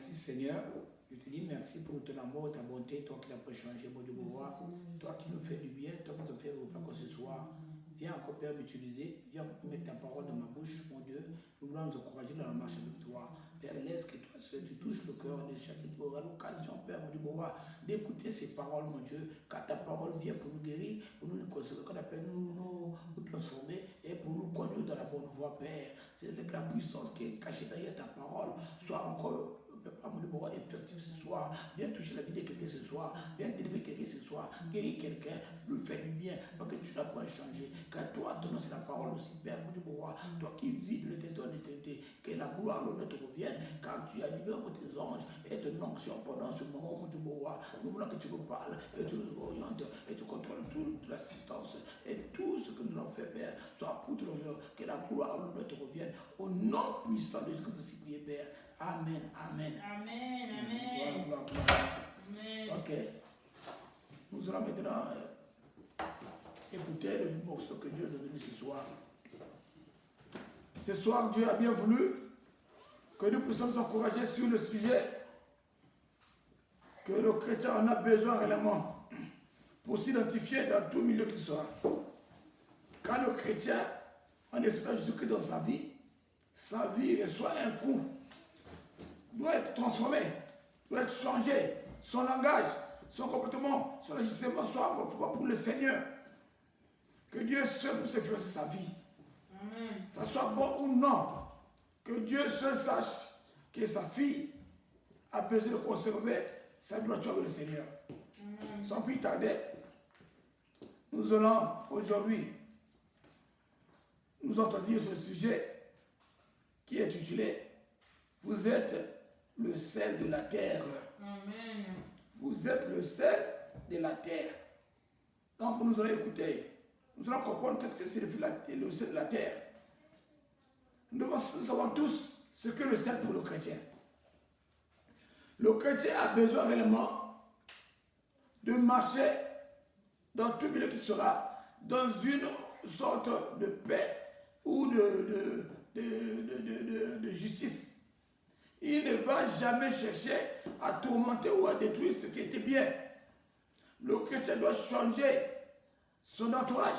Merci Seigneur. Je te dis merci pour ton amour, ta bonté, toi qui n'as pas changé, mon Dieu, toi qui nous fais du bien, toi qui nous as fait repas que ce soir. Viens encore, Père, m'utiliser. Viens encore mettre ta parole dans ma bouche, mon Dieu. Nous voulons nous encourager dans la marche avec toi. Père, laisse que toi seul, tu touches le cœur de chacun qui aura l'occasion, Père, mon Dieu, d'écouter ces paroles, mon Dieu. Car ta parole vient pour nous guérir, pour nous consoler, qu'on appelle nous transformer et pour nous conduire dans la bonne voie, Père. C'est la puissance qui est cachée derrière ta parole. Soit encore. Papa, mon Dieu, effectif ce soir. Viens toucher la vie de quelqu'un ce soir. Viens délivrer quelqu'un ce soir. Guérir quelqu'un. Lui faire du bien. Parce que tu n'as pas changé. Car toi, ton nom, c'est la parole aussi, Père, mon Dieu, toi qui vis de l'éternité en éternité. Que la gloire, l'honneur te revienne. Car tu as libéré tes anges et ton onction pendant ce moment, mon Dieu, nous voulons que tu nous parles et tu nous orientes et tu contrôles toute l'assistance et tout ce que nous allons faire, Père. Soit pour ton honneur. Que la gloire, l'honneur te revienne. Au nom puissant de ce que vous suppliez, Père. Amen, amen. Amen, amen. Gloire, gloire, gloire. Amen. Ok. Nous allons maintenant écouter le morceau que Dieu nous a donné ce soir. Ce soir, Dieu a bien voulu que nous puissions nous encourager sur le sujet que le chrétien en a besoin réellement pour s'identifier dans tout milieu qu'il soit. Quand le chrétien, en espérant Jésus-Christ dans sa vie reçoit un coup. Doit être transformé, doit être changé, son langage, son comportement, son agissement soit pour le Seigneur. Que Dieu seul puisse influencer sa vie. Amen. Ça soit bon ou non, que Dieu seul sache que sa fille a besoin de conserver sa droiture avec le Seigneur. Amen. Sans plus tarder, nous allons aujourd'hui nous entendre sur le sujet qui est intitulé « Vous êtes le sel de la terre. » Amen. Vous êtes le sel de la terre. Donc nous allons écouter. Nous allons comprendre qu'est-ce que signifie le sel de la terre. Nous savons tous ce que le sel pour le chrétien. Le chrétien a besoin réellement de marcher dans tout milieu qui sera dans une sorte de paix ou de justice. Il ne va jamais chercher à tourmenter ou à détruire ce qui était bien. Le chrétien doit changer son entourage.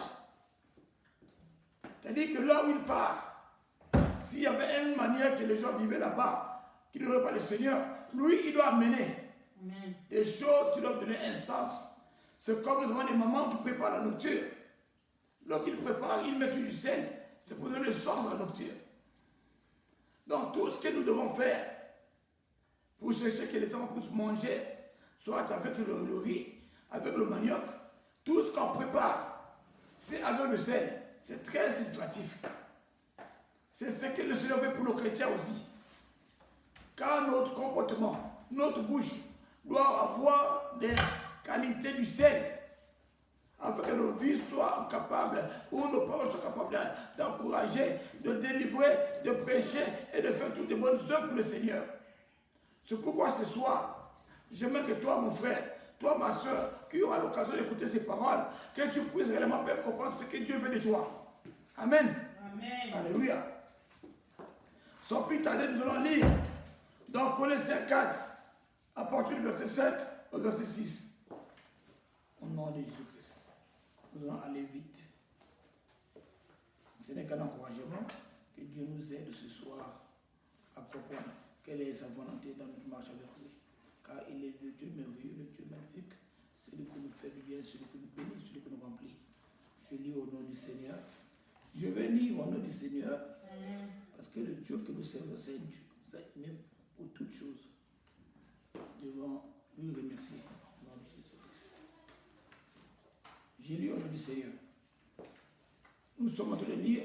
C'est-à-dire que là où il part, s'il y avait une manière que les gens vivaient là-bas, qui ne n'auraient pas le Seigneur, lui, il doit amener des choses qui doivent donner un sens. C'est comme nous avons des mamans qui préparent la nourriture. Lorsqu'ils préparent, ils mettent du sel. C'est pour donner le sens à la nourriture. Donc tout ce que nous devons faire pour chercher que les enfants puissent manger, soit avec le riz, avec le manioc, tout ce qu'on prépare, c'est avec le sel. C'est très significatif. C'est ce que le Seigneur veut pour nos chrétiens aussi. Car notre comportement, notre bouche doit avoir des qualités du sel. Afin que nos vies soient capables, ou nos paroles soient capables d'encourager, de délivrer, de prêcher et de faire toutes les bonnes œuvres pour le Seigneur. C'est pourquoi ce soir, j'aimerais que toi, mon frère, toi, ma soeur, qui aura l'occasion d'écouter ces paroles, que tu puisses réellement bien comprendre ce que Dieu veut de toi. Amen. Amen. Alléluia. Sans plus tarder, nous allons lire dans Colossiens 4, à partir du verset 5 au verset 6. Au nom de Jésus-Christ. Nous allons aller vite. Ce n'est qu'un encouragement que Dieu nous aide ce soir à comprendre quelle est sa volonté dans notre marche avec lui. Car il est le Dieu merveilleux, le Dieu magnifique, celui qui nous fait du bien, celui qui nous bénit, celui qui nous remplit. Je lis au nom du Seigneur. Je vais lire au nom du Seigneur parce que le Dieu que nous servons, c'est un Dieu qui nous a aimés pour toutes choses. Nous devons lui remercier au nom de Jésus-Christ. J'ai lu au nom du Seigneur. Nous sommes en train de lire.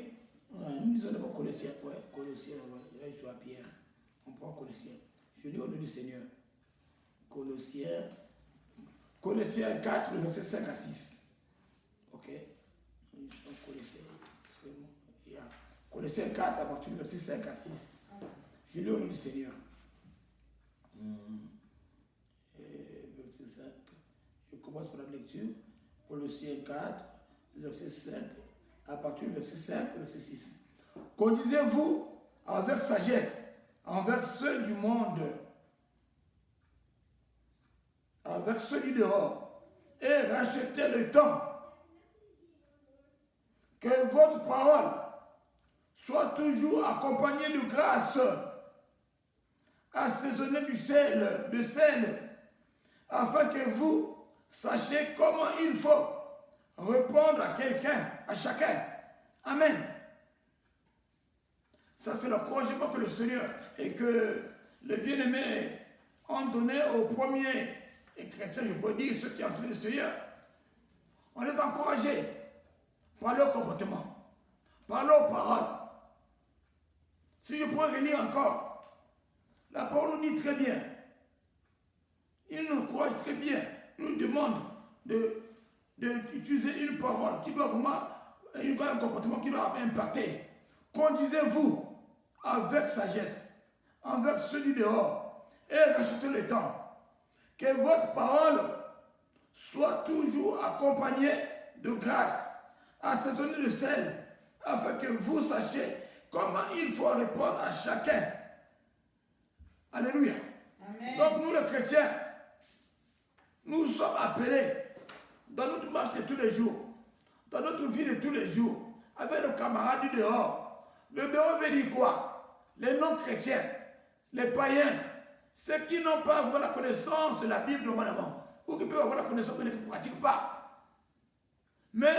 Nous lisons d'abord Colossiens. Ouais, Colossiens, là je suis à Pierre. On prend Colossiens. Je lis au nom du Seigneur. Colossiens 4, le verset 5 à 6. Ok. Colossiens 4, à partir du verset 5 à 6. Je lis au nom du Seigneur. Verset 5. Je commence par la lecture. Colossiens 4, verset 5, à partir du verset 5, verset 6. Conduisez-vous avec sagesse envers ceux du monde avec ceux du dehors et rachetez le temps. Que votre parole soit toujours accompagnée de grâce, assaisonnée de sel, afin que vous sachiez comment il faut répondre à quelqu'un, à chacun. Amen. Ça, c'est l'encouragement que le Seigneur et que les bien-aimés ont donné aux premiers chrétiens, je peux dire, ceux qui ont suivi le Seigneur. On les a encouragés par leur comportement, par leurs paroles. Si je pourrais relire encore, la parole nous dit très bien, il nous encourage très bien, il nous demande d'utiliser une parole qui doit vraiment, un comportement qui doit impacter. Conduisez-vous avec sagesse, avec ceux du dehors, et rachetez le temps. Que votre parole soit toujours accompagnée de grâce, assaisonnée de sel, afin que vous sachiez comment il faut répondre à chacun. Alléluia. Amen. Donc nous les chrétiens, nous sommes appelés dans notre marche de tous les jours, dans notre vie de tous les jours, avec nos camarades du dehors. Le dehors veut dire quoi? Les non-chrétiens, les païens, ceux qui n'ont pas vraiment la connaissance de la Bible normalement, ou qui peuvent avoir la connaissance mais ne pratiquent pas. Mais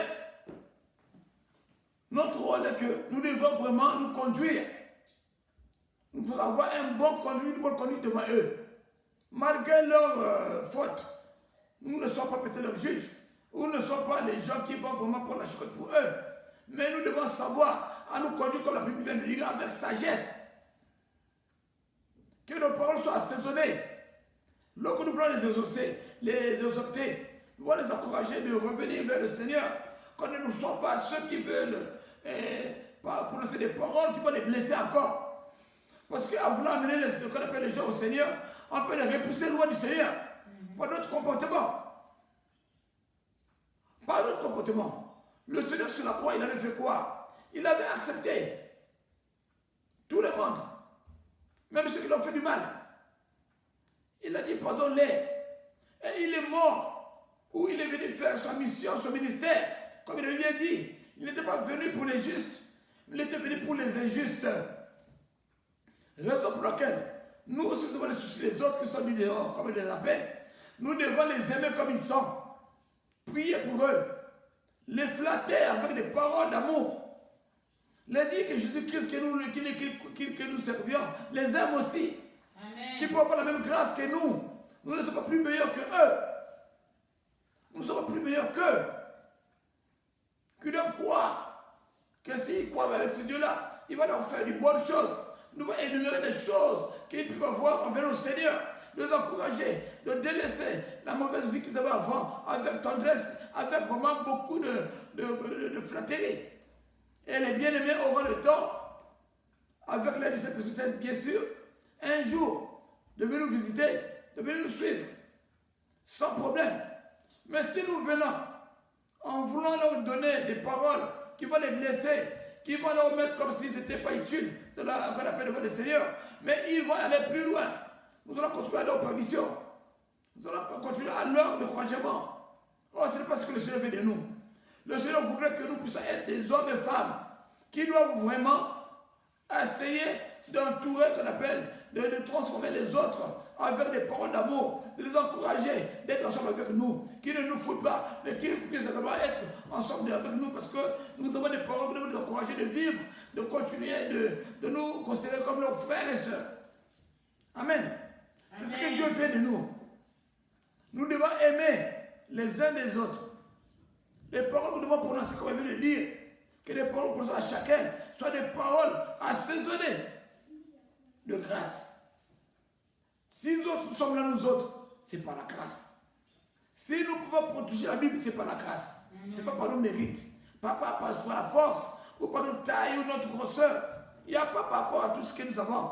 notre rôle est que nous devons vraiment nous conduire. Nous devons avoir une bonne conduite devant eux. Malgré leurs fautes, nous ne sommes pas peut-être leurs juges, ou ne sommes pas les gens qui vont vraiment prendre la chose pour eux. Mais nous devons savoir à nous conduire comme la Bible vient de dire, avec sagesse. Que nos paroles soient assaisonnées. Lorsque nous voulons les exaucer, les exhorter, nous voulons les encourager de revenir vers le Seigneur. Qu'on ne nous soit pas ceux qui veulent prononcer des paroles qui vont les blesser encore. Parce qu'en voulant amener ce qu'on appelle les gens au Seigneur, on peut les repousser loin du Seigneur. Par notre comportement. Par notre comportement. Le Seigneur sur la croix, il avait fait quoi? Il avait accepté tout le monde. Même ceux qui l'ont fait du mal. Il a dit pardonne-les. Et il est mort. Ou il est venu faire sa mission, son ministère. Comme il avait bien dit. Il n'était pas venu pour les justes. Il était venu pour les injustes. Raison pour laquelle nous, si nous devons les soucier les autres qui sont du dehors, comme il les appelle, nous devons les aimer comme ils sont. Prier pour eux. Les flatter avec des paroles d'amour. Les dire que Jésus-Christ que nous servions, les aime aussi. Amen. Qui peuvent avoir la même grâce que nous. Nous ne sommes pas plus meilleurs que eux. Nous ne sommes pas plus meilleurs qu'eux. Qu'ils doivent croire que s'ils croient avec ce Dieu-là, il va leur faire de bonnes choses. Nous allons énumérer des choses qu'ils peuvent avoir envers le Seigneur. De les encourager, de délaisser la mauvaise vie qu'ils avaient avant avec tendresse, avec vraiment beaucoup de flatterie. Et les bien-aimés auront le temps, avec l'aide du Saint-Esprit, bien sûr, un jour, de venir nous visiter, de venir nous suivre, sans problème. Mais si nous venons, en voulant leur donner des paroles qui vont les blesser, qui vont leur mettre comme s'ils n'étaient pas utiles de la qu'on appelle devant le Seigneur, mais ils vont aller plus loin. Nous allons continuer à leur permission. Nous allons continuer à leur encouragement. Oh, ce n'est pas ce que le Seigneur veut de nous. Le Seigneur voudrait que nous puissions être des hommes et femmes qui doivent vraiment essayer d'entourer, qu'on appelle, de transformer les autres avec des paroles d'amour, de les encourager d'être ensemble avec nous, qui ne nous foutent pas, mais qui puissent vraiment être ensemble avec nous parce que nous avons des paroles qui doivent nous encourager de vivre, de continuer, de nous considérer comme leurs frères et sœurs. Amen. C'est ce que Dieu fait de nous. Nous devons aimer les uns des autres. Les paroles que nous devons prononcer, comme il vient de dire, que les paroles que nous prononçons à chacun soient des paroles assaisonnées de grâce. Si nous autres, nous sommes là, nous autres, c'est par la grâce. Si nous pouvons protéger la Bible, c'est par la grâce. Ce n'est pas par nos mérites, pas par la force, ou par notre taille ou notre grosseur. Il n'y a pas par rapport à tout ce que nous avons.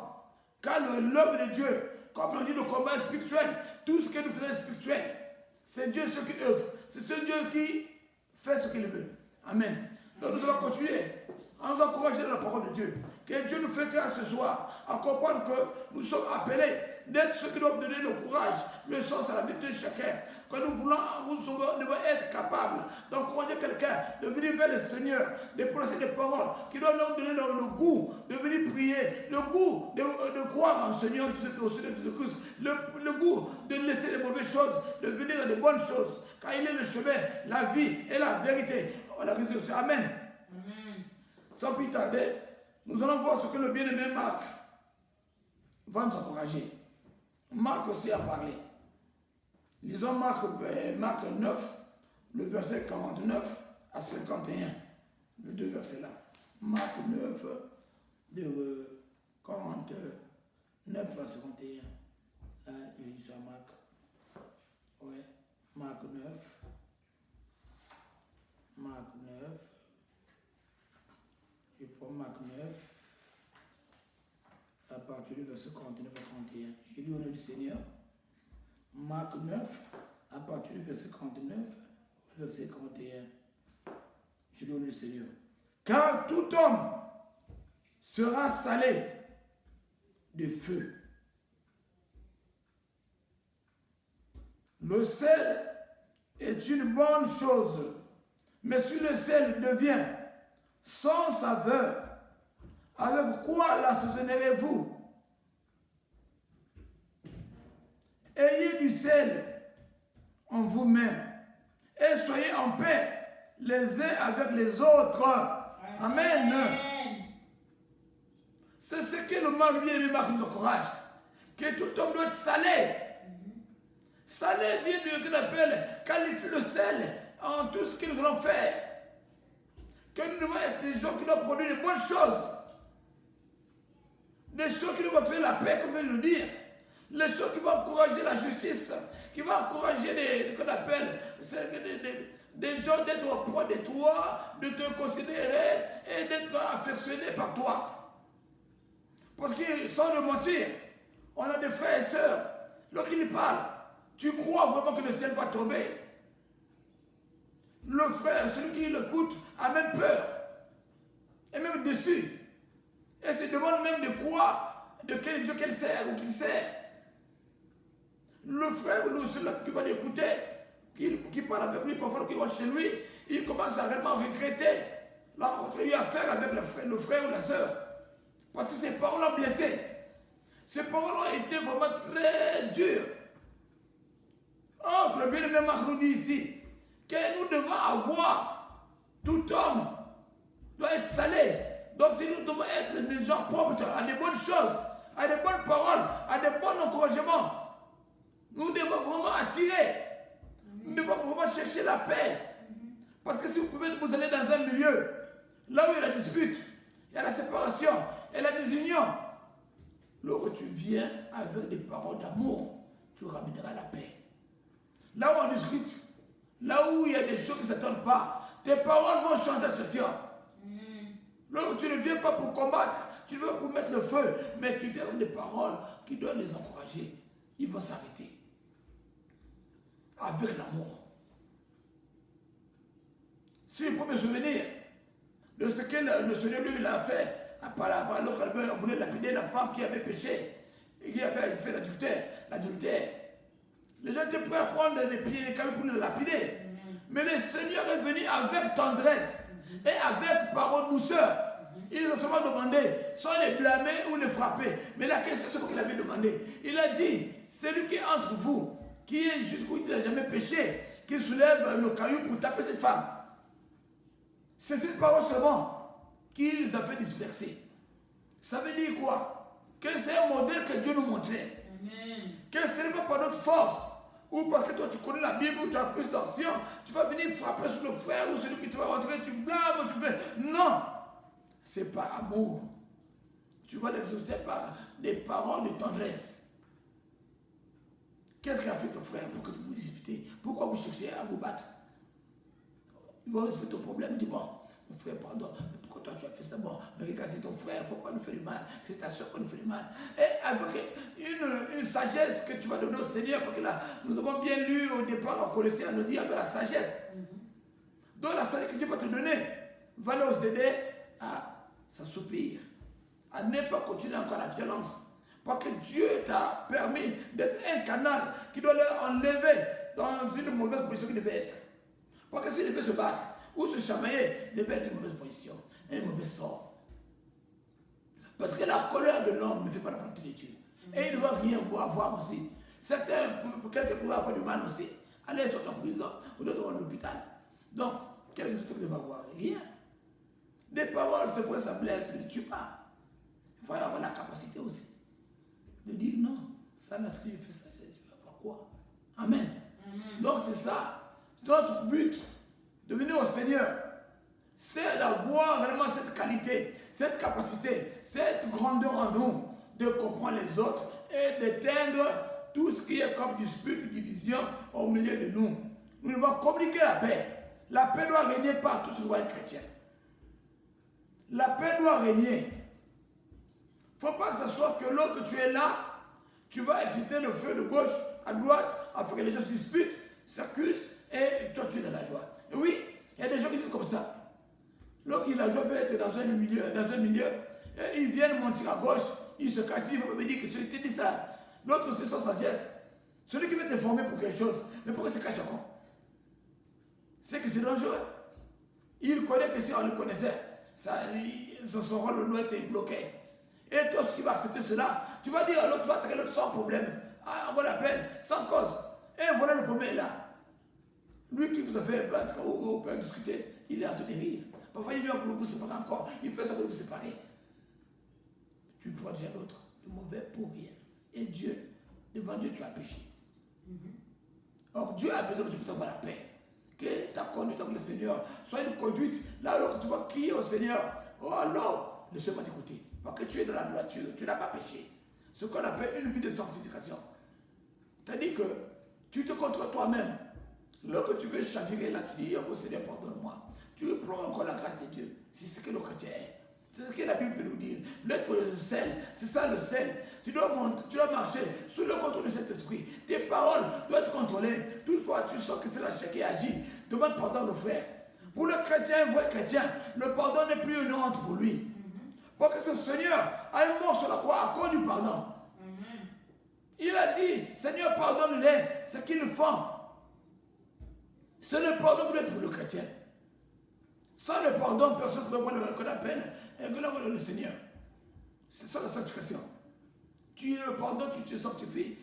Car l'œuvre de Dieu, comme on dit, le combat est spirituel, tout ce que nous faisons est spirituel. C'est Dieu ce qui œuvre. C'est ce Dieu qui fait ce qu'il veut. Amen. Donc nous allons continuer à nous encourager dans la parole de Dieu. Que Dieu nous fait grâce ce soir à comprendre que nous sommes appelés d'être ceux qui doivent donner le courage, le sens à la vie de chacun. Que nous devons être capables d'encourager quelqu'un, de venir vers le Seigneur, de prononcer des paroles qui doivent nous donner le goût de venir prier, le goût de croire en Seigneur Jésus-Christ, le goût de laisser les mauvaises choses, de venir dans les bonnes choses. Car il est le chemin, la vie et la vérité. Amen. Amen. Sans plus tarder, nous allons voir ce que le bien-aimé Marc va nous encourager. Marc aussi a parlé. Lisons Marc 9, le verset 49 à 51. Les deux versets là. Marc 9, de 49 à 51. Là, il y a ça, Marc. Ouais, Marc 9. Marc 9. Je prends Marc 9. À partir du verset 49 à 31. Je lis au nom du Seigneur. Marc 9, à partir du verset 49 au verset 41. Je lis au nom du Seigneur. Car tout homme sera salé de feu. Le sel est une bonne chose, mais si le sel devient sans saveur, avec quoi l'assaisonnerez-vous? Ayez du sel en vous-même et soyez en paix les uns avec les autres. Amen. C'est ce que le mal bien aimé Marc nous encourage. Que tout homme doit être salé. Salé vient de ce qu'on appelle qualifier le sel en tout ce que nous allons faire. Que nous devons être des gens qui doivent produire des bonnes choses. Des choses qui vont créer la paix, comme je viens de le dire. Les choses qui vont encourager la justice, qui vont encourager des gens d'être proches de toi, de te considérer et d'être affectionnés par toi. Parce que sans le mentir, on a des frères et sœurs, lorsqu'ils parlent, tu crois vraiment que le ciel va tomber. Le frère, celui qui l'écoute, a même peur, et même déçu. Et se demande même de quoi, de quel Dieu qu'elle sert ou qu'il sert. Le frère ou celui qui va l'écouter, qui parle avec lui, parfois qui rentre chez lui, il commence à réellement regretter la rencontre qu'il a à faire avec le frère ou la sœur. Parce que ces paroles ont blessé. Ces paroles ont été vraiment très dures. Oh, le bien-aimé Marc nous dit ici que nous devons avoir, tout homme doit être salé. Donc nous devons être des gens propres à des bonnes choses, à des bonnes paroles, à des bons encouragements. Nous devons vraiment attirer. Nous devons vraiment chercher la paix. Parce que si vous pouvez vous aller dans un milieu, là où il y a la dispute, il y a la séparation, il y a la désunion, lorsque tu viens avec des paroles d'amour, tu ramèneras la paix. Là où on discute, là où il y a des choses qui ne s'attendent pas, tes paroles vont changer la situation. Lorsque tu ne viens pas pour combattre, tu viens pour mettre le feu, mais tu viens avec des paroles qui doivent les encourager. Ils vont s'arrêter. Avec l'amour. Si je peux me souvenir de ce que le Seigneur lui a fait, lorsqu'on voulait lapider la femme qui avait péché et qui avait fait l'adultère. Les gens étaient prêts à prendre les pieds et pour le lapider. Mais le Seigneur est venu avec tendresse et avec parole douceur. Il a seulement demandé, soit les blâmer ou les frapper. Mais la question, c'est ce qu'il avait demandé. Il a dit, celui qui est entre vous, qui est jusqu'où il n'a jamais péché, qui soulève le caillou pour taper cette femme. C'est cette parole seulement qui les a fait disperser. Ça veut dire quoi? Que c'est un modèle que Dieu nous montrait. Amen. Que ce n'est pas par notre force, ou parce que toi tu connais la Bible, ou tu as plus d'action, tu vas venir frapper sur le frère, ou celui qui te va rentrer, tu blâmes, tu fais. Non! C'est par amour. Tu vas l'exaucer par des paroles de tendresse. Qu'est-ce qu'a fait ton frère pour que tu vous disputez? Pourquoi vous cherchez à vous battre? Il va respecter ton problème, il dit bon, mon frère, pardon, mais pourquoi toi tu as fait ça? Bon, mais regarde, c'est ton frère, il ne faut pas nous faire du mal, c'est ta soeur qui nous fait du mal. Et avec une sagesse que tu vas donner au Seigneur, parce que là, nous avons bien lu au départ en Colossiens, on nous dit avec la sagesse. Donc la sagesse que Dieu va te donner va nous aider à s'assoupir à ne pas continuer encore la violence. Parce que Dieu t'a permis d'être un canal qui doit leur enlever dans une mauvaise position qu'il devait être. Parce que s'il devait se battre ou se chamailler, il devait être une mauvaise position, un mauvais sort. Parce que la colère de l'homme ne fait pas la volonté de Dieu. Et il ne va rien voir aussi. Certains, quelqu'un pourrait avoir du mal aussi. Aller sur en prison ou d'autres à l'hôpital. Donc, quel résultat il va avoir? Rien. Des paroles, c'est vrai, ça blesse, mais ne tue pas. Il faut avoir la capacité aussi de dire non, ça n'a ce que j'ai fait, ça, je vais faire quoi? Amen. Donc c'est ça. Notre but de venir au Seigneur, c'est d'avoir vraiment cette qualité, cette capacité, cette grandeur en nous, de comprendre les autres et d'éteindre tout ce qui est comme dispute, division au milieu de nous. Nous devons communiquer la paix. La paix doit régner partout sur le royaume chrétien. La paix doit régner. Il ne faut pas que ce soit que lorsque tu es là, tu vas exciter le feu de gauche à droite afin que les gens se disputent, s'accusent et toi tu es dans la joie. Et oui, il y a des gens qui vivent comme ça. Lorsqu'il a la joie veut être dans un milieu, et ils viennent monter à gauche, ils se cachent, il ne faut pas me dire que je t'ai dit ça. L'autre c'est sans sagesse. Celui qui veut te former pour quelque chose, mais pourquoi il se cache encore? C'est que c'est dangereux. Il connaît que si on le connaissait, son rôle doit être bloqué. Et toi, ce qui va accepter cela, tu vas dire à l'autre, tu vas attaquer l'autre sans problème, on va l'appeler, sans cause. Et voilà le problème est là. Lui qui vous a fait battre ou peut discuter, il est en train de rire. Parfois, il vient pour vous séparer encore, il fait ça pour vous séparer. Tu dois dire à l'autre, le mauvais pour rien. Et Dieu, devant Dieu, tu as péché. Or, Dieu a besoin que tu puisses avoir la paix. Que ta conduite avec le Seigneur soit une conduite, là où tu vas crier au Seigneur, oh alors, ne sais pas t'écouter. Parce que tu es dans la droiture, tu n'as pas péché. Ce qu'on appelle une vie de sanctification. C'est-à-dire que tu te contrôles toi-même. Lorsque tu veux chavirer là, tu dis, oh Seigneur, pardonne-moi. Tu implores encore la grâce de Dieu. C'est ce que le chrétien est. C'est ce que la Bible veut nous dire. L'être le sel, c'est ça le sel. Tu dois marcher sous le contrôle de cet esprit. Tes paroles doivent être contrôlées. Toutefois, tu sens que c'est la chair qui agit. Demande pardon aux frères. Pour le chrétien, un vrai chrétien, le pardon n'est plus une honte pour lui. Parce que ce Seigneur a un mort sur la croix à cause du pardon. Il a dit, Seigneur, pardonne-les, ce qu'ils font. C'est le pardon qui doit être pour le chrétien. Sans le pardon, personne ne peut voir ce qu'on appelle le Seigneur. C'est ça la sanctification. Tu le pardon, tu te sanctifies,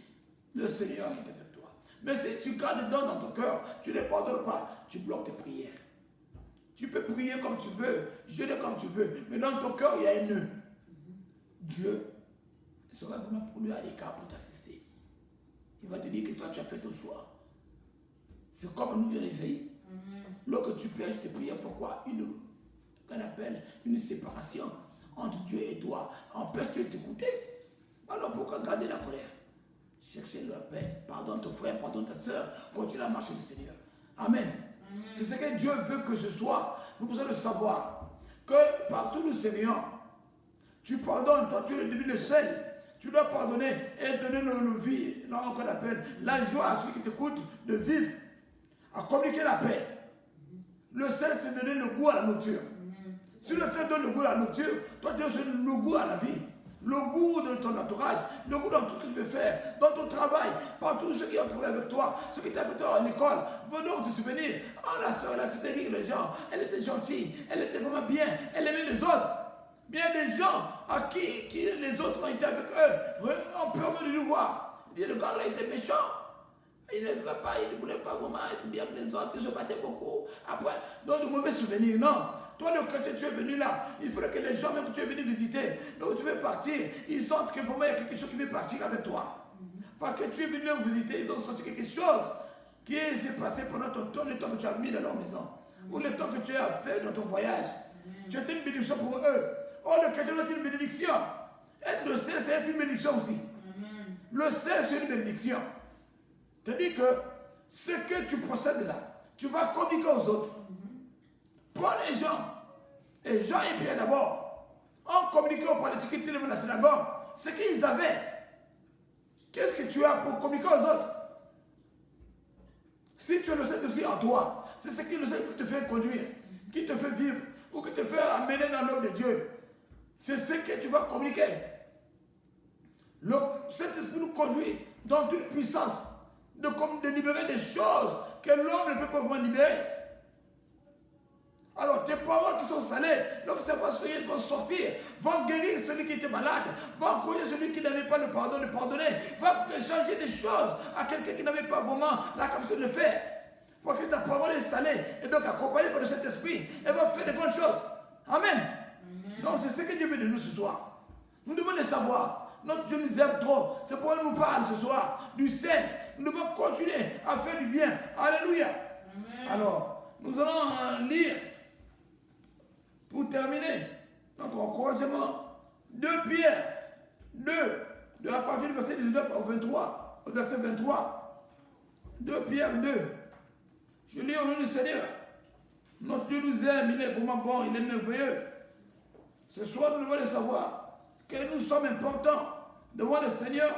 le Seigneur est avec toi. Mais si tu gardes dedans dans ton cœur, tu ne pardonnes pas, tu bloques tes prières. Tu peux prier comme tu veux, jeûner comme tu veux, mais dans ton cœur, il y a un nœud. Dieu sera vraiment pour lui à l'écart pour t'assister. Il va te dire que toi, tu as fait ton choix. C'est comme nous dit Isaïe. Lorsque tu pêches, tes prières font quoi? Qu'on appelle une séparation entre Dieu et toi. Empêche Dieu de t'écouter. Alors pourquoi garder la colère? Cherchez la paix. Pardonne ton frère, pardonne ta soeur. Continue à marcher le Seigneur. Amen. C'est ce que Dieu veut que ce soit. Nous pouvons le savoir. Que partout nous serions, tu pardonnes, toi tu es devenu le seul. Tu dois pardonner et donner nos vies, qu'on appelle la joie à celui qui t'écoute de vivre, à communiquer la paix. Le sel, c'est donner le goût à la nourriture. Si le sel donne le goût à la nourriture, toi tu donnes le goût à la vie. Le goût de ton entourage, le goût dans tout ce que tu veux faire, dans ton travail, partout ceux qui ont travaillé avec toi, ceux qui t'ont fait en école, venons te souvenir. Oh, la soeur, elle a fait rire les gens, elle était gentille, elle était vraiment bien, elle aimait les autres. Bien des gens à qui les autres ont été avec eux, ont permis de nous voir. Le gars là était méchant. Il ne voulait pas vraiment être bien avec les autres, il se battait beaucoup. Après, donc de mauvais souvenirs, non. Toi, le chrétien, tu es venu là, il faudrait que les gens, même que tu es venu visiter, donc tu veux partir, ils sentent que vraiment il y a quelque chose qui veut partir avec toi. Parce que tu es venu leur visiter, ils ont senti quelque chose qui s'est passé pendant le temps que tu as mis dans leur maison, ou le temps que tu as fait dans ton voyage. Tu étais une bénédiction pour eux. Oh, le chrétien est une bénédiction. Être le sel, c'est une bénédiction aussi. Le sel, c'est une bénédiction. C'est-à-dire que ce que tu possèdes là, tu vas communiquer aux autres. Prends les gens, et Jean et Pierre d'abord, en communiquant par les sécurités de la synagogue, ce qu'ils avaient. Qu'est-ce que tu as pour communiquer aux autres? Si tu le sais aussi en toi, c'est ce qui le sait qui te fait conduire, qui te fait vivre, ou qui te fait amener dans l'œuvre de Dieu. C'est ce que tu vas communiquer. Cet esprit nous conduit dans une puissance de libérer des choses que l'homme ne peut pas vraiment libérer. Alors tes paroles qui sont salées, donc ces paroles vont sortir, vont guérir celui qui était malade, vont encourager celui qui n'avait pas le pardon, le pardonner, vont changer des choses à quelqu'un qui n'avait pas vraiment la capacité de le faire. Parce que ta parole est salée et donc accompagnée par le Saint-Esprit, elle va faire de bonnes choses. Amen. Donc c'est ce que Dieu veut de nous ce soir. Nous devons le savoir. Notre Dieu nous aime trop. C'est pourquoi il nous parle ce soir du ciel. Nous devons continuer à faire du bien. Alléluia. Amen. Alors, nous allons lire, pour terminer, notre encouragement, 2 Pierre 2, de la partie du verset 19 au 23, au verset 23. 2 Pierre 2. Je lis au nom du Seigneur. Notre Dieu nous aime, il est vraiment bon, il est merveilleux. Ce soir, nous devons le savoir que nous sommes importants devant le Seigneur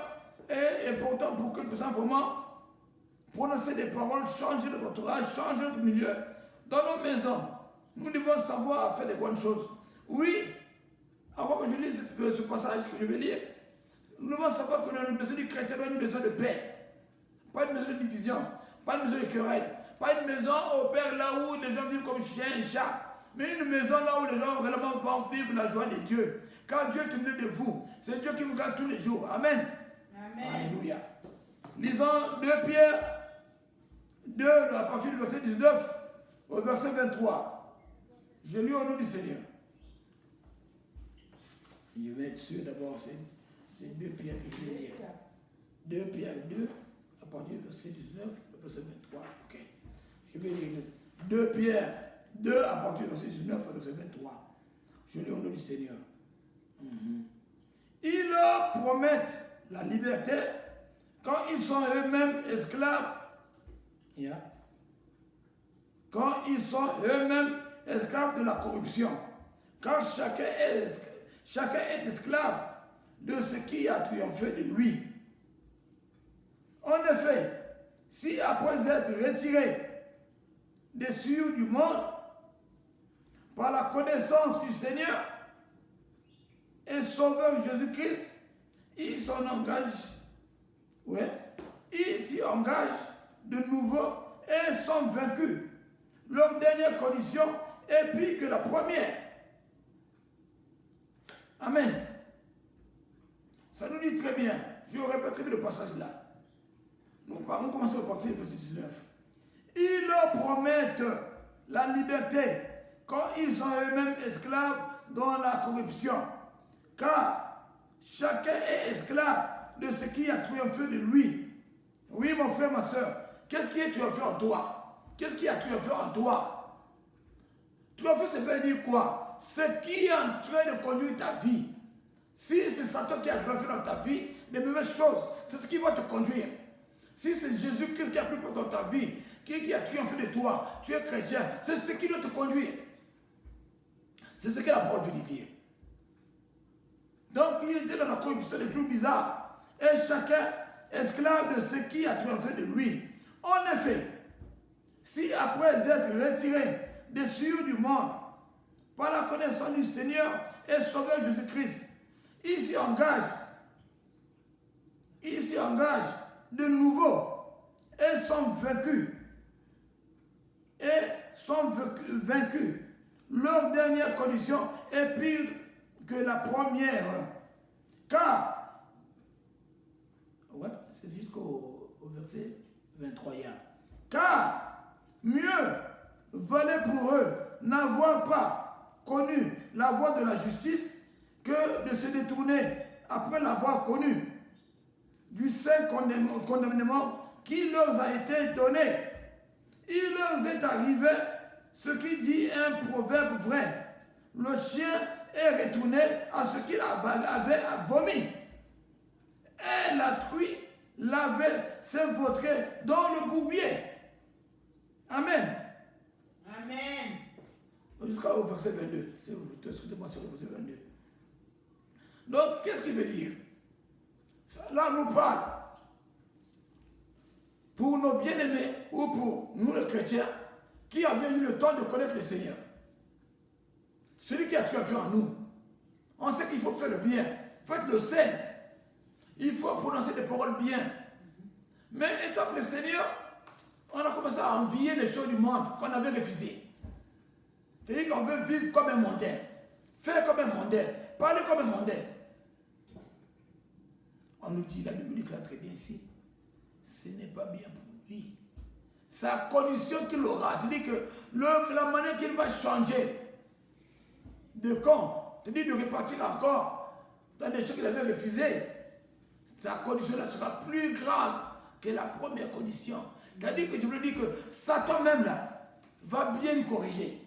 et important pour que nous puissions vraiment prononcer des paroles, changer notre entourage, changer notre milieu. Dans nos maisons, nous devons savoir faire des bonnes choses. Oui, avant que je lise ce passage que je vais lire, nous devons savoir que notre maison du chrétien est une maison de paix. Pas une maison de division, pas une maison de querelle, pas une maison au Père là où les gens vivent comme chien et chat. Mais une maison là où les gens vraiment vont vivre la joie de Dieu. Car Dieu est au milieu de vous. C'est Dieu qui vous garde tous les jours. Amen. Amen. Alléluia. Lisons 2 Pierre 2 à partir du verset 19 au verset 23. Je lis au nom du Seigneur. Je vais être sûr d'abord, c'est 2 Pierre que je vais lire. 2 Pierre 2 à partir du verset 19 au verset 23. Ok. Je vais lire 2 Pierre 2 à partir du verset 19 au verset 23. Je lis au nom du Seigneur. Ils leur promettent la liberté quand ils sont eux-mêmes esclaves. Quand ils sont eux-mêmes esclaves de la corruption. Car chacun est esclave de ce qui a triomphé de lui. En effet, si après être retirés des cieux du monde, par la connaissance du Seigneur et Sauveur Jésus-Christ, ils s'en engagent, ils s'y engagent de nouveau et sont vaincus. Leur dernière condition est pire que la première. Amen. Ça nous dit très bien. Je répéterai le passage là. Nous commençons à partir du verset 19. Ils leur promettent la liberté quand ils sont eux-mêmes esclaves dans la corruption. Car chacun est esclave de ce qui a triomphé de lui. Oui, mon frère, ma soeur, qu'est-ce qui est triomphé en toi? Qu'est-ce qui a triomphé en toi? Triompher, ça veut dire quoi? Ce qui est en train de conduire ta vie. Si c'est Satan qui a triomphé dans ta vie, les mauvaises choses, c'est ce qui va te conduire. Si c'est Jésus-Christ qui a pris pour dans ta vie, qui a triomphé de toi, tu es chrétien, c'est ce qui doit te conduire. C'est ce que la parole veut dire. Donc, il était dans la corruption des trucs bizarres. Et chacun esclave de ce qui a triomphé de lui. En effet, si après être retiré des cieux du monde, par la connaissance du Seigneur et Sauveur Jésus-Christ, il s'y engage de nouveau et sont vaincus. Leur dernière condition est pire que la première. Car, c'est jusqu'au verset 23. Car mieux valait pour eux n'avoir pas connu la voie de la justice que de se détourner après l'avoir connu du saint condamnement qui leur a été donné. Il leur est arrivé ce qui dit un proverbe vrai. Le chien est retourné à ce qu'il avait vomi. Et la truie l'avait s'infiltré dans le bourbier. Amen. Amen. Jusqu'au verset 22. Excusez-moi sur le verset 22. Donc, qu'est-ce qu'il veut dire? Là, on nous parle pour nos bien-aimés ou pour nous les chrétiens qui avons eu le temps de connaître le Seigneur. Celui qui a triomphé en nous. On sait qu'il faut faire le bien. Faites le saint. Il faut prononcer des paroles bien. Mais étant le Seigneur, on a commencé à envier les choses du monde qu'on avait refusées. C'est-à-dire qu'on veut vivre comme un mondain, faire comme un mondain, parler comme un mondain. On nous dit, la Bible déclare très bien ici, ce n'est pas bien pour lui. Sa condition qu'il aura, c'est-à-dire que la manière qu'il va changer de camp, c'est-à-dire de repartir encore dans des choses qu'il avait refusées, sa condition-là sera plus grave que la première condition. C'est-à-dire que je veux dire que Satan même là va bien le corriger.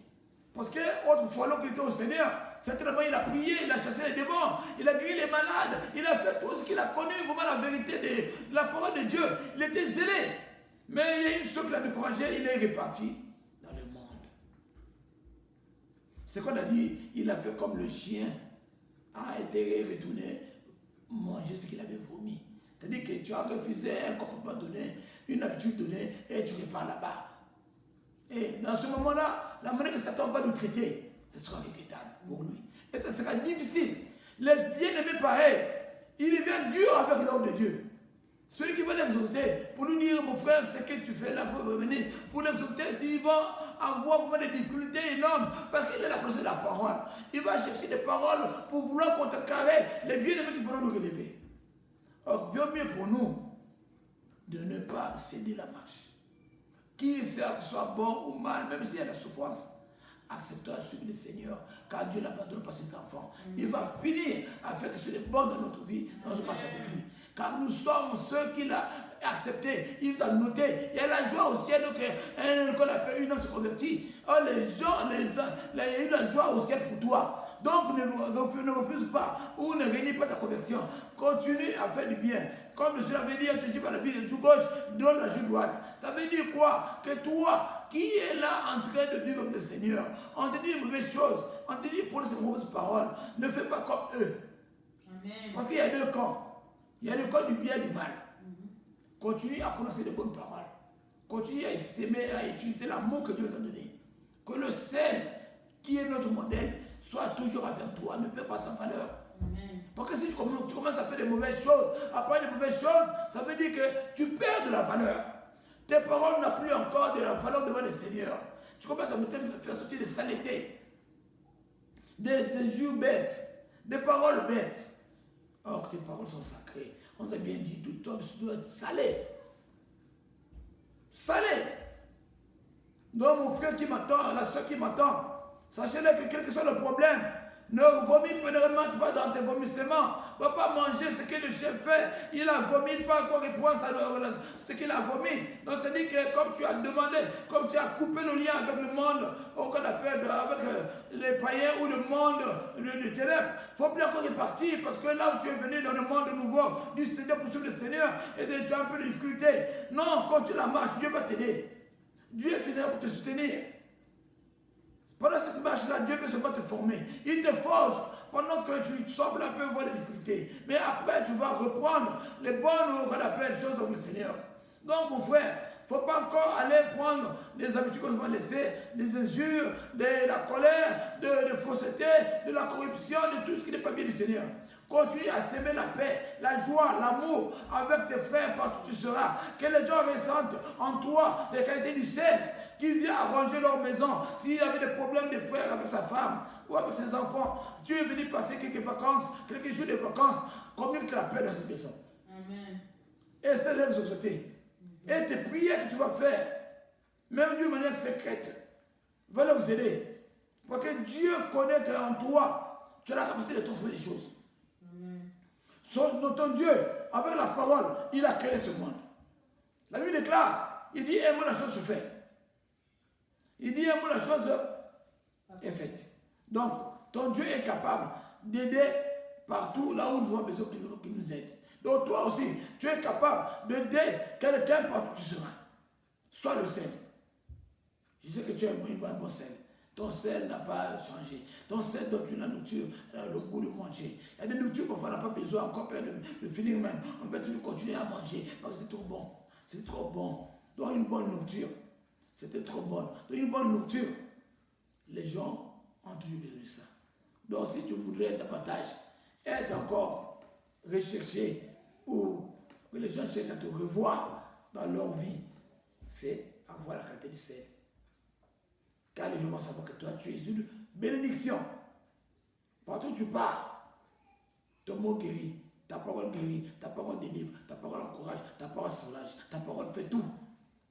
Parce que autrefois, lorsqu'il était au Seigneur, certainement il a prié, il a chassé les démons, il a guéri les malades, il a fait tout ce qu'il a connu, vraiment la vérité de la parole de Dieu. Il était zélé. Mais il y a une chose qui l'a découragé, il est reparti dans le monde. C'est qu'on a dit, il a fait comme le chien a été retourné manger ce qu'il avait vomi. C'est-à-dire que tu as refusé un comportement donné, une habitude donnée, et tu repars là-bas. Et dans ce moment-là, la manière que Satan va nous traiter, ce sera regrettable pour lui. Et ça sera difficile. Les bien-aimés pareils, il devient dur avec l'homme de Dieu. Celui qui va l'exhorter, pour lui dire, mon frère, ce que tu fais là, il faut revenir. Pour l'exhorter, il va avoir vraiment des difficultés énormes, parce qu'il est la connaissance de la parole. Il va chercher des paroles pour vouloir contrecarrer les bien-aimés qui vont nous relever. Alors, il vaut mieux pour nous de ne pas céder la marche. Qu'il soit bon ou mal, même s'il y a la souffrance, acceptons à suivre le Seigneur, car Dieu n'abandonne pas ses enfants. Il va finir à faire quelque chose de bon dans notre vie, dans notre marche avec lui. Car nous sommes ceux qu'il a acceptés, il nous a notés. Il y a la joie au ciel, qu'on appelle une homme se convertit. Oh, les gens, il y a eu la joie au ciel pour toi. Donc ne refuse pas ou ne réunis pas ta conversion. Continue à faire du bien. Comme le Seigneur avait dit, on te dit par la vie de joue gauche, donne la joue droite. Ça veut dire quoi? Que toi, qui est là en train de vivre avec le Seigneur, on te dit une mauvaise chose, on te dit pour ces mauvaises paroles, ne fais pas comme eux. Amen. Parce qu'il y a deux camps. Il y a le camp du bien et du mal. Continue à prononcer de bonnes paroles. Continue à s'aimer, à utiliser l'amour que Dieu nous a donné. Que le sel, qui est notre modèle, soit toujours avec toi, ne perd pas sa valeur. Amen. Parce que si tu commences à faire des mauvaises choses, après les mauvaises choses, ça veut dire que tu perds de la valeur. Tes paroles n'ont plus encore de la valeur devant le Seigneur. Tu commences à me faire sortir des saletés, des injures bêtes, des paroles bêtes. Or, tes paroles sont sacrées. On t'a bien dit, tout homme doit être salé. Salé. Donc, mon frère qui m'attend, la soeur qui m'attend, sachez-le que quel que soit le problème, ne remonte pas dans tes vomissements. Ne va pas manger ce que le chef fait. Il a vomi, pas encore reprendre ce qu'il a vomi. Donc, tu dis que comme tu as demandé, comme tu as coupé le lien avec le monde, qu'on appelle avec les païens ou le monde de ténèbres, il ne faut plus encore repartir parce que là où tu es venu dans le monde nouveau du Seigneur pour suivre le Seigneur et tu as un peu de difficulté. Non, continue la marche, Dieu va t'aider. Dieu est fidèle pour te soutenir. Pendant cette marche-là, Dieu peut seulement te former. Il te forge pendant que tu sembles un peu voir des difficultés. Mais après, tu vas reprendre les bonnes, qu'on appelle, choses avec le Seigneur. Donc, mon frère, il ne faut pas encore aller prendre des habitudes qu'on va laisser, des injures, de la colère, de fausseté, de la corruption, de tout ce qui n'est pas bien du Seigneur. Continue à s'aimer la paix, la joie, l'amour avec tes frères partout où tu seras. Que les gens ressentent en toi les qualités du ciel, qui vient arranger leur maison. S'il y avait des problèmes de frères avec sa femme ou avec ses enfants, tu es venu passer quelques vacances, quelques jours de vacances, communique la paix dans cette maison. Amen. Et c'est la société. Et tes prières que tu vas faire, même d'une manière secrète, va leur aider. Parce que Dieu connaît qu'en toi, tu as la capacité de transformer les choses. Ton Dieu, avec la parole, il a créé ce monde. La Bible déclare, il dit, aime-moi la chose se fait. Il dit, aime-moi la chose est faite. Donc, ton Dieu est capable d'aider partout là où nous avons besoin qu'il nous aide. Donc, toi aussi, tu es capable d'aider quelqu'un partout où tu seras. Sois le sel. Je sais que tu es un bon sel. Ton sel n'a pas changé. Ton sel donne la nourriture, le goût de manger. Il y a des nourritures, parfois, on n'a pas besoin encore de finir même. On va toujours continuer à manger parce que c'est trop bon. C'est trop bon. Donc, une bonne nourriture. C'était trop bon. Donc, une bonne nourriture. Les gens ont toujours besoin de ça. Donc si tu voudrais davantage être encore recherché ou que les gens cherchent à te revoir dans leur vie, c'est avoir la qualité du sel. Car les gens vont savoir que toi, tu es une bénédiction. Partout où tu pars, ton mot guérit, ta parole guérit, ta parole délivre, ta parole encourage, ta parole soulage, ta parole fait tout.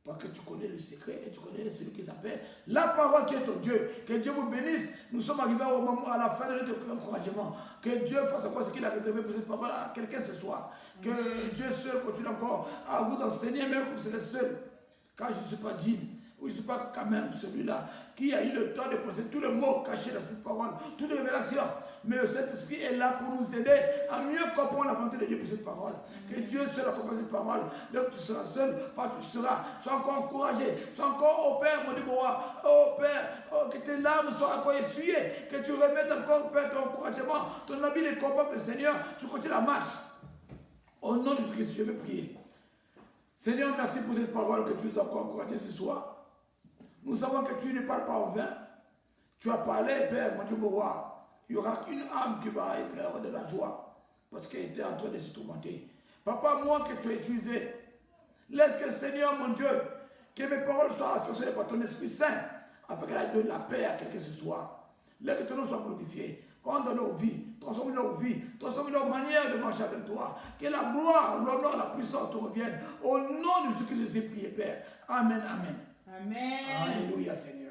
Parce que tu connais le secret et tu connais celui qui s'appelle la parole qui est ton Dieu. Que Dieu vous bénisse. Nous sommes arrivés au moment, à la fin de notre encouragement. Que Dieu fasse encore ce qu'il a réservé pour cette parole à quelqu'un ce soir. Que Dieu seul continue encore à vous enseigner, même que vous serez seul. Car je ne suis pas digne. Ou je ne suis pas quand même celui-là qui a eu le temps de poser tous les mots cachés dans cette parole, toute révélation. Mais le Saint-Esprit est là pour nous aider à mieux comprendre la volonté de Dieu pour cette parole. Que Dieu seul accompagne cette parole. Donc tu seras seul, pas tu seras. Sois encore encouragé. Sois encore, oh Père, mon Dieu, oh Père, oh, que tes larmes soient encore essuyées. Que tu remettes encore, Père, ton encouragement, ton habit de combat pour le Seigneur. Tu continues la marche. Au nom de Christ, je vais prier. Seigneur, merci pour cette parole que tu nous as encore encouragée ce soir. Nous savons que tu ne parles pas en vain. Tu as parlé, Père, mon Dieu, mon roi. Il n'y aura qu'une âme qui va être hors de la joie parce qu'elle était en train de se tourmenter. Papa, moi que tu as utilisé, laisse que, Seigneur, mon Dieu, que mes paroles soient affectionnées par ton Esprit Saint afin qu'elle donne la paix à quelqu'un ce soir. Laisse que ton nom soit glorifié. Rends nos vies, transforme nos vies, transforme nos manières de marcher avec toi. Que la gloire, l'honneur, la puissance te reviennent. Au nom de ce que je sais prier, Père. Amen, amen. Amen. Alléluia, Seigneur.